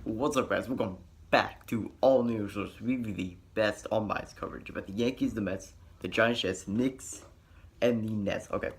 What's up, guys? Welcome back to All News, which will be the best unbiased coverage about the Yankees, the Mets, the Giants, Jets, Knicks, and the Nets. Okay,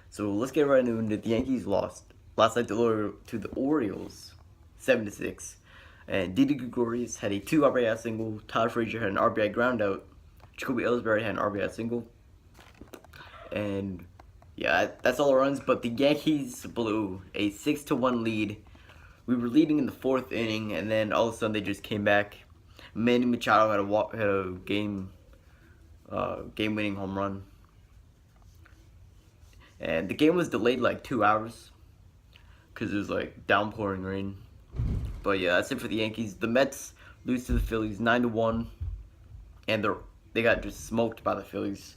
so let's get right into it. The Yankees lost last night to the Orioles, 7-6, and Didi Gregorius had a 2 RBI single. Todd Frazier had an RBI groundout. Jacoby Ellsbury had an RBI single, and yeah, that's all the runs. But the Yankees blew a 6-1 lead. We were leading in the 4th inning, and then all of a sudden they just came back. Manny Machado had a game-winning home run, and the game was delayed like 2 hours because it was like downpouring rain. But yeah, that's it for the Yankees. The Mets lose to the Phillies 9-1, and they got just smoked by the Phillies.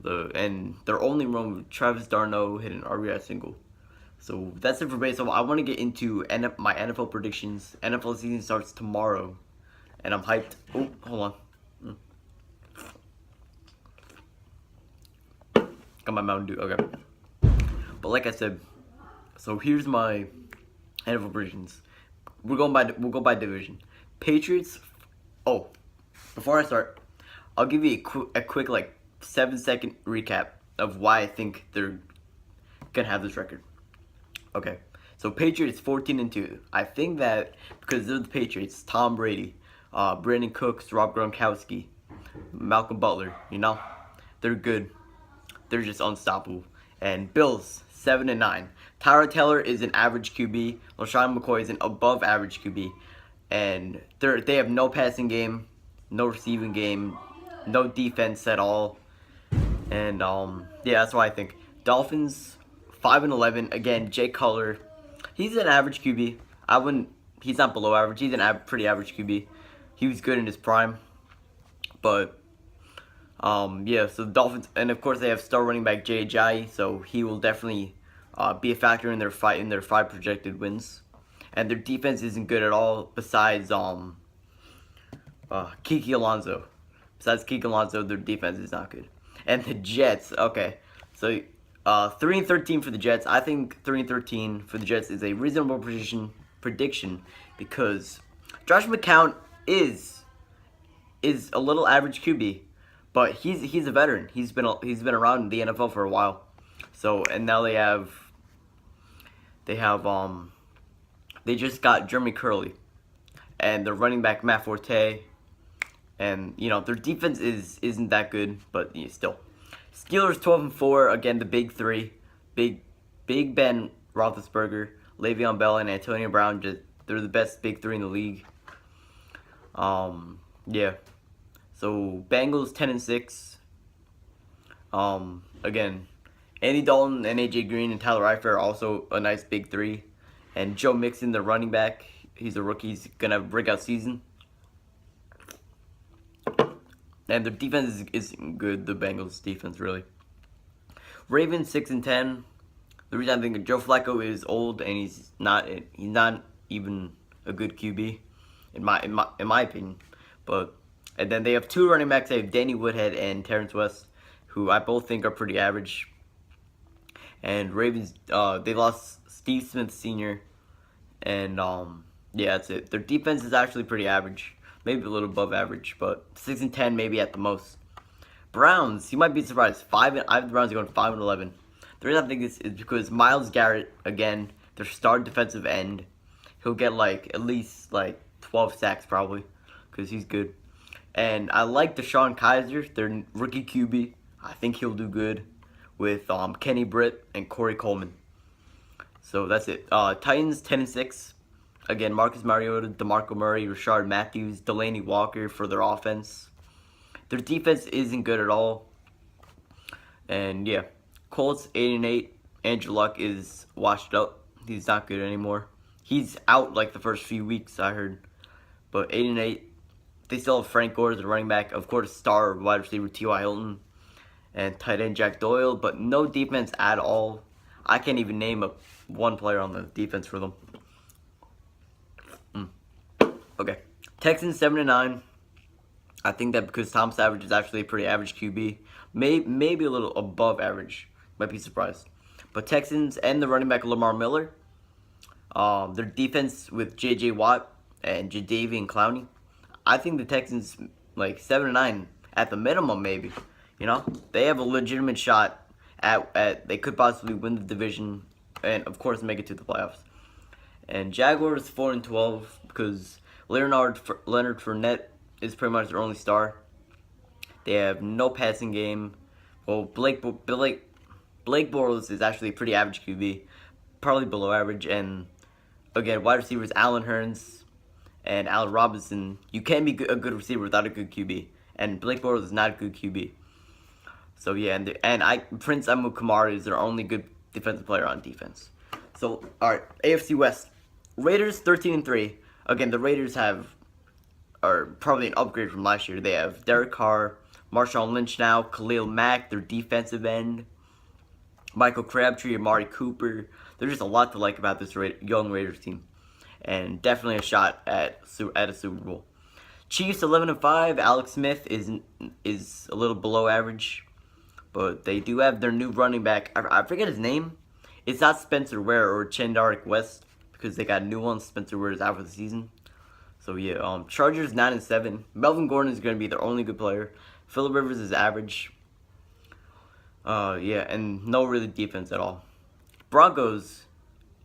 And their only run, Travis d'Arnaud hit an RBI single. So that's it for baseball. I want to get into my NFL predictions. NFL season starts tomorrow, and I'm hyped. Oh, hold on. Got my Mountain Dew. Okay. But like I said, so here's my NFL predictions. We'll go by division. Patriots. Oh, before I start, I'll give you a quick like 7-second recap of why I think they're gonna have this record. Okay, so Patriots 14-2. I think that because they're the Patriots, Tom Brady, Brandon Cooks, Rob Gronkowski, Malcolm Butler, they're good. They're just unstoppable. And Bills 7-9. Tyrod Taylor is an average QB. LaShawn McCoy is an above average QB, and they have no passing game, no receiving game, no defense at all. And yeah, that's why I think Dolphins 5-11. Again, Jay Cutler, he's an average QB. He's not below average. He's an pretty average QB. He was good in his prime, but yeah. So the Dolphins, and of course they have star running back Jay Ajayi, so he will definitely be a factor in their 5 projected wins. And their defense isn't good at all. Besides Kiki Alonso. Besides Kiki Alonso, their defense is not good. And the Jets, okay, so 3-13 for the Jets. I think 3-13 for the Jets is a reasonable prediction because Josh McCown is a little average QB, but he's a veteran. He's been around the NFL for a while. So, and now they just got Jeremy Curley, and their running back Matt Forte, and their defense isn't that good, but still. Steelers 12-4. Again, the big three, Big Ben Roethlisberger, Le'Veon Bell, and Antonio Brown. They're the best big three in the league. Yeah. So Bengals 10-6. Again, Andy Dalton and AJ Green and Tyler Eifert are also a nice big three, and Joe Mixon, the running back, he's a rookie. He's gonna have a breakout season. And their defense isn't good, the Bengals' defense, really. Ravens 6-10. The reason I think Joe Flacco is old and he's not even a good QB, in my opinion. And then they have 2 running backs. They have Danny Woodhead and Terrence West, who I both think are pretty average. And Ravens, they lost Steve Smith Sr. And yeah, that's it. Their defense is actually pretty average. Maybe a little above average, but 6-10 maybe at the most. Browns, you might be surprised. I have the Browns going 5-11. The reason I think this is because Myles Garrett, again, their star defensive end, he'll get at least 12 sacks probably, because he's good. And I like DeShone Kizer, their rookie QB. I think he'll do good with Kenny Britt and Corey Coleman. So that's it. Titans 10-6. Again, Marcus Mariota, DeMarco Murray, Rashard Matthews, Delaney Walker for their offense. Their defense isn't good at all. And yeah, Colts 8-8. Andrew Luck is washed up. He's not good anymore. He's out the first few weeks, I heard. But 8-8. They still have Frank Gore as the running back. Of course, star wide receiver T.Y. Hilton and tight end Jack Doyle, but no defense at all. I can't even name one player on the defense for them. Okay, Texans 7-9. I think that because Tom Savage is actually a pretty average QB, maybe a little above average. Might be surprised. But Texans and the running back Lamar Miller, their defense with J.J. Watt and Jadeveon Clowney. I think the Texans like 7-9 at the minimum, maybe. You know, they have a legitimate shot at they could possibly win the division and of course make it to the playoffs. And Jaguars 4-12 because Leonard Fournette is pretty much their only star. They have no passing game. Well, Blake Bortles is actually a pretty average QB, probably below average. And again, wide receivers Allen Hurns and Allen Robinson. You can't be a good receiver without a good QB. And Blake Bortles is not a good QB. So yeah, Prince Amukamara is their only good defensive player on defense. So all right, AFC West, Raiders 13-3. Again, the Raiders are probably an upgrade from last year. They have Derek Carr, Marshawn Lynch now, Khalil Mack, their defensive end, Michael Crabtree, Amari Cooper. There's just a lot to like about this young Raiders team, and definitely a shot at a Super Bowl. Chiefs 11-5. Alex Smith is a little below average, but they do have their new running back. I forget his name. It's not Spencer Ware or Chandarik West because they got a new one. Spencer Ware is out for the season. So yeah, Chargers 9-7. Melvin Gordon is going to be their only good player. Phillip Rivers is average. Yeah, and no really defense at all. Broncos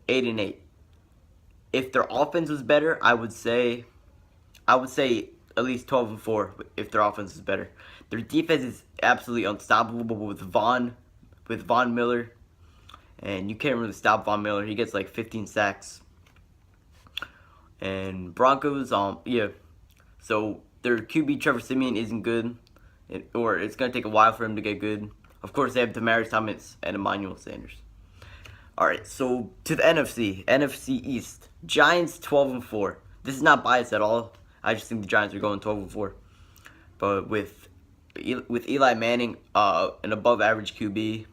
8-8. If their offense was better, I would say at least 12-4. If their offense is better, their defense is absolutely unstoppable with Von Miller, and you can't really stop Von Miller. He gets like 15 sacks. And Broncos, yeah. So their QB Trevor Siemian isn't good, or it's gonna take a while for him to get good. Of course, they have Demaryius Thomas and Emmanuel Sanders. All right, so to the NFC East, Giants 12-4. This is not biased at all. I just think the Giants are going 12-4. But with Eli Manning, an above average QB,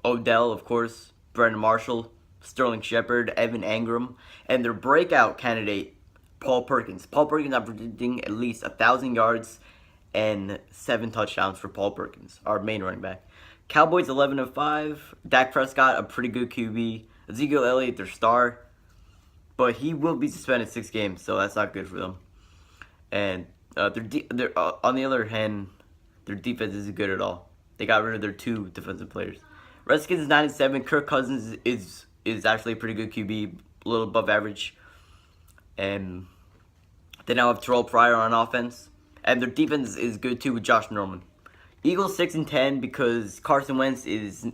Odell, of course, Brandon Marshall, Sterling Shepard, Evan Engram, and their breakout candidate, Paul Perkins. Paul Perkins, I'm predicting at least 1,000 yards and 7 touchdowns for Paul Perkins, our main running back. Cowboys 11-5. Dak Prescott, a pretty good QB. Ezekiel Elliott, their star, but he will be suspended 6 games, so that's not good for them. And on the other hand, their defense isn't good at all. They got rid of their 2 defensive players. Redskins 9-7. Kirk Cousins is actually a pretty good QB, a little above average. And they now have Terrell Pryor on offense. And their defense is good too with Josh Norman. Eagles 6-10 because Carson Wentz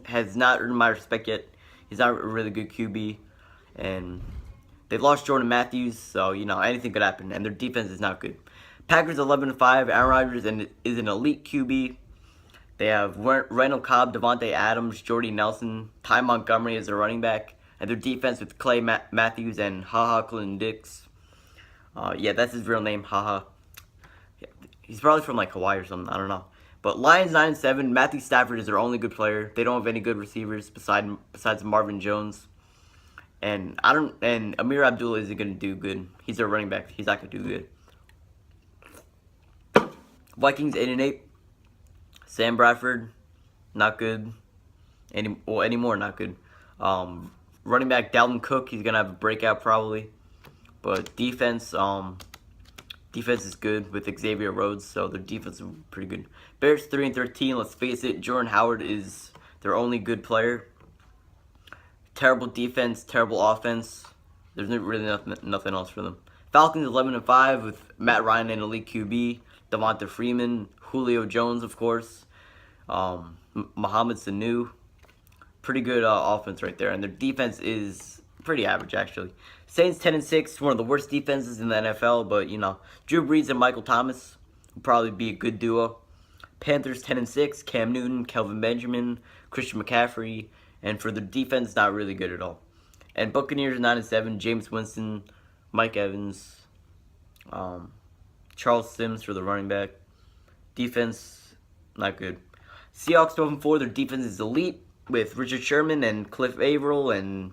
has not earned my respect yet. He's not a really good QB. And they've lost Jordan Matthews, so anything could happen. And their defense is not good. Packers 11-5. Aaron Rodgers is an elite QB. They have Randall Cobb, Devontae Adams, Jordy Nelson, Ty Montgomery as their running back, and their defense with Clay Matthews and HaHa Clinton-Dix. Yeah, that's his real name, HaHa. Yeah, he's probably from like Hawaii or something. I don't know. But Lions 9-7. Matthew Stafford is their only good player. They don't have any good receivers besides Marvin Jones. And Amir Abdullah isn't gonna do good. He's their running back. He's not gonna do good. Vikings 8-8. Sam Bradford, not good. Anymore, not good. Running back Dalvin Cook, he's gonna have a breakout probably. But defense is good with Xavier Rhodes, so their defense is pretty good. Bears 3-13. Let's face it, Jordan Howard is their only good player. Terrible defense, terrible offense. There's really nothing else for them. Falcons 11-5 with Matt Ryan and elite QB, Devonta Freeman, Julio Jones, of course, Mohamed Sanu. Pretty good offense right there, and their defense is pretty average actually. Saints 10-6, one of the worst defenses in the NFL, but Drew Brees and Michael Thomas will probably be a good duo. Panthers 10-6, Cam Newton, Kelvin Benjamin, Christian McCaffrey, and for the defense, not really good at all. And Buccaneers 9-7, James Winston, Mike Evans, Charles Sims for the running back. Defense, not good. Seahawks 12-4, their defense is elite with Richard Sherman and Cliff Averill and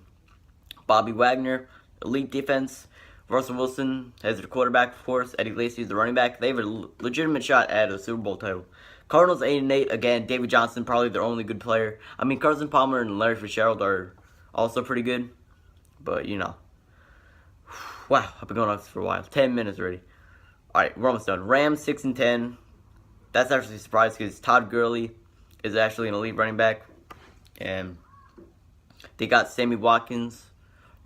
Bobby Wagner. Elite defense. Russell Wilson has their quarterback, of course. Eddie Lacy is the running back. They have a legitimate shot at a Super Bowl title. Cardinals 8-8. Again, David Johnson, probably their only good player. Carson Palmer and Larry Fitzgerald are also pretty good. But, Wow, I've been going on this for a while. 10 minutes already. Alright, we're almost done. Rams 6-10. That's actually a surprise because Todd Gurley is actually an elite running back. And they got Sammy Watkins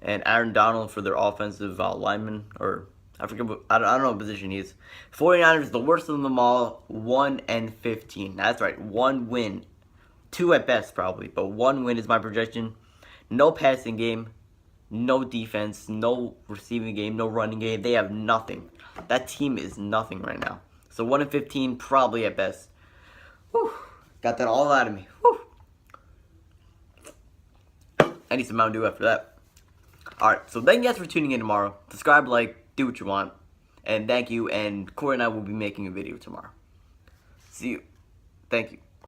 and Aaron Donald for their offensive lineman. Or, I forget what, I don't know what position he is. 49ers, the worst of them all, 1-15. That's right, 1 win. 2 at best, probably. But 1 win is my projection. No passing game. No defense. No receiving game. No running game. They have nothing. That team is nothing right now. So 1-15, probably at best. Whew. Got that all out of me. Whew. I need some Mountain Dew after that. Alright, so thank you guys for tuning in tomorrow. Subscribe, like, do what you want. And thank you, and Corey and I will be making a video tomorrow. See you. Thank you.